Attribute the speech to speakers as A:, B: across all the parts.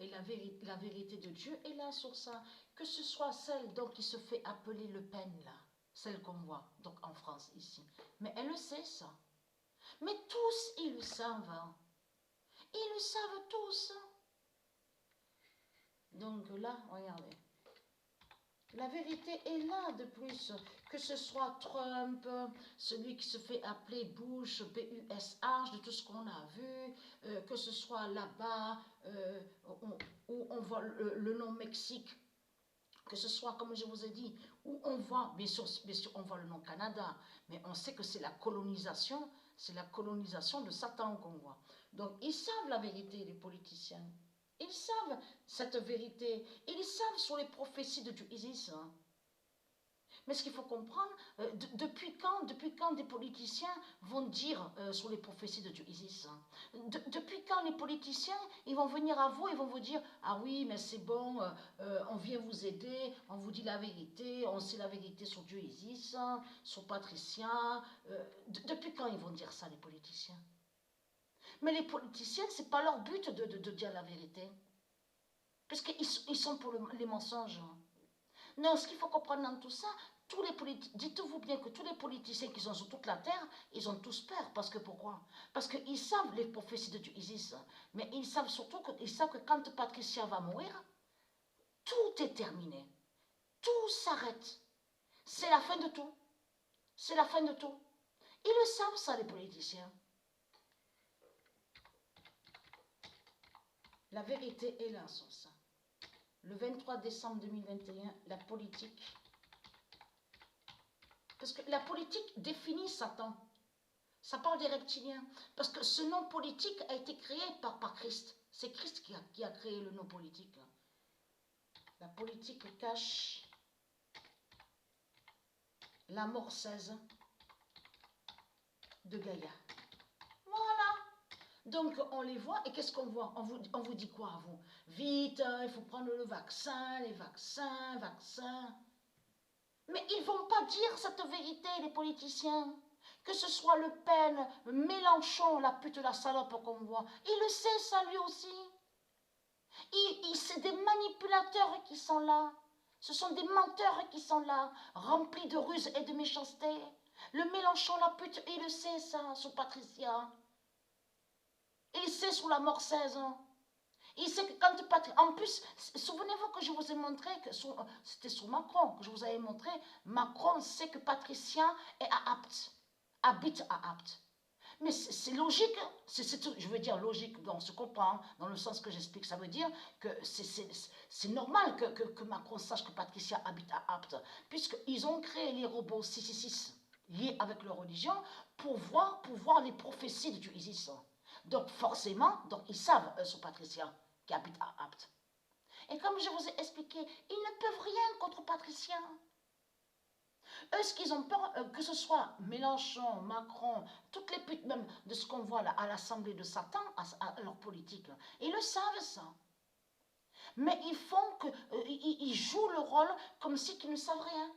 A: et la vérité de Dieu est là sur ça. Que ce soit celle donc, qui se fait appeler Le Pen, là, celle qu'on voit donc en France ici. Mais elle le sait ça. Mais tous, ils le savent. Hein. Ils le savent tous. Donc là, regardez. La vérité est là de plus, que ce soit Trump, celui qui se fait appeler Bush, B-U-S-H, de tout ce qu'on a vu, que ce soit là-bas, où on voit le nom Mexique, que ce soit, comme je vous ai dit, où on voit, bien sûr on voit le nom Canada, mais on sait que c'est la colonisation de Satan qu'on voit. Donc ils savent la vérité, les politiciens. Ils savent cette vérité. Ils savent sur les prophéties de Dieu Isis. Hein. Mais ce qu'il faut comprendre, depuis quand des politiciens vont dire sur les prophéties de Dieu Isis hein. Depuis quand les politiciens, ils vont venir à vous, ils vont vous dire, ah oui, mais c'est bon, on vient vous aider, on vous dit la vérité, on sait la vérité sur Dieu Isis, hein, sur Patricia. Depuis quand ils vont dire ça, les politiciens? Mais les politiciens, ce n'est pas leur but de dire la vérité. Parce qu'ils sont pour les mensonges. Non, ce qu'il faut comprendre dans tout ça, dites-vous bien que tous les politiciens qui sont sur toute la terre, ils ont tous peur. Parce que pourquoi? Parce qu'ils savent les prophéties de Dieu Isis. Mais ils savent surtout que quand Patricia va mourir, tout est terminé. Tout s'arrête. C'est la fin de tout. C'est la fin de tout. Ils le savent ça, les politiciens. La vérité est là sur ça. Le 23 décembre 2021, la politique. Parce que la politique définit Satan. Ça parle des reptiliens. Parce que ce nom politique a été créé par Christ. C'est Christ qui a créé le nom politique. La politique cache la mort 16 de Gaïa. Voilà. Donc, on les voit, et qu'est-ce qu'on voit? On vous dit quoi, à vous? Vite, il faut prendre le vaccin, les vaccins. Mais ils ne vont pas dire cette vérité, les politiciens. Que ce soit Le Pen, Mélenchon, la pute, la salope qu'on voit. Il le sait, ça, lui aussi. C'est des manipulateurs qui sont là. Ce sont des menteurs qui sont là, remplis de ruses et de méchanceté. Le Mélenchon, la pute, il le sait, ça, sur Patricia. Il sait sur la mort 16 ans. Il sait que quand Patricia... En plus, souvenez-vous que je vous ai montré, que c'était sur Macron, que je vous avais montré, Macron sait que Patricia est à Apt, habite à Apt. Mais c'est logique, je veux dire logique, on se comprend, dans le sens que j'explique, ça veut dire que c'est normal que Macron sache que Patricia habite à Apt, puisqu'ils ont créé les robots 666 liés avec leur religion pour voir les prophéties de Dieu Isis. Donc forcément, ils savent, sur Patricia, qui habite à Apt. Et comme je vous ai expliqué, ils ne peuvent rien contre Patricia. Eux, ce qu'ils ont peur, que ce soit Mélenchon, Macron, toutes les putes même de ce qu'on voit là, à l'Assemblée de Satan, à leur politique, là, ils le savent ça. Mais ils font ils jouent le rôle comme si ils ne savent rien.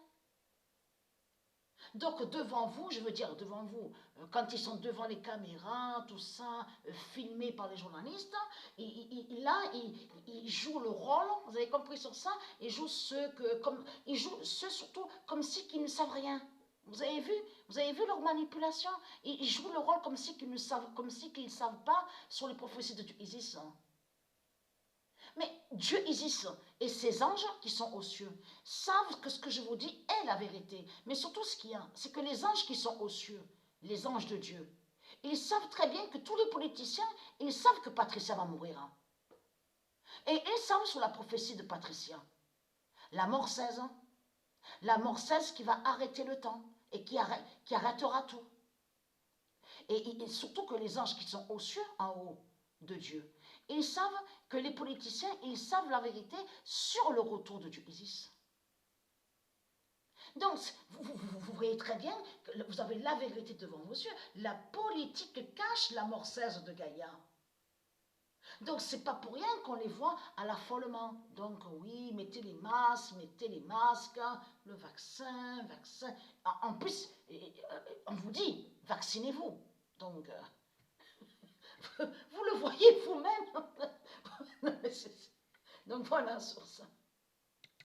A: Donc devant vous, je veux dire devant vous, quand ils sont devant les caméras, tout ça, filmés par les journalistes, ils jouent le rôle, vous avez compris sur ça, ils jouent ceux surtout comme si ils ne savent rien. Vous avez vu leur manipulation? Ils jouent le rôle comme si ils ne savent pas sur les prophéties de Dieu Isis. Mais Dieu Isis et ses anges qui sont aux cieux savent que ce que je vous dis est la vérité. Mais surtout ce qu'il y a, c'est que les anges qui sont aux cieux, les anges de Dieu, ils savent très bien que tous les politiciens, ils savent que Patricia va mourir. Hein. Et ils savent sur la prophétie de Patricia. La mort 16 ans. La mort 16 qui va arrêter le temps et qui arrêtera tout. Et surtout que les anges qui sont aux cieux, en haut de Dieu, ils savent que les politiciens, ils savent la vérité sur le retour de Dieu Isis. Donc, vous voyez très bien que vous avez la vérité devant vos yeux. La politique cache la mort 16 de Gaïa. Donc, c'est pas pour rien qu'on les voit à l'affolement. Donc, oui, mettez les masques, le vaccin. En plus, on vous dit, vaccinez-vous. Donc, vous le voyez vous-même. Donc voilà sur ça.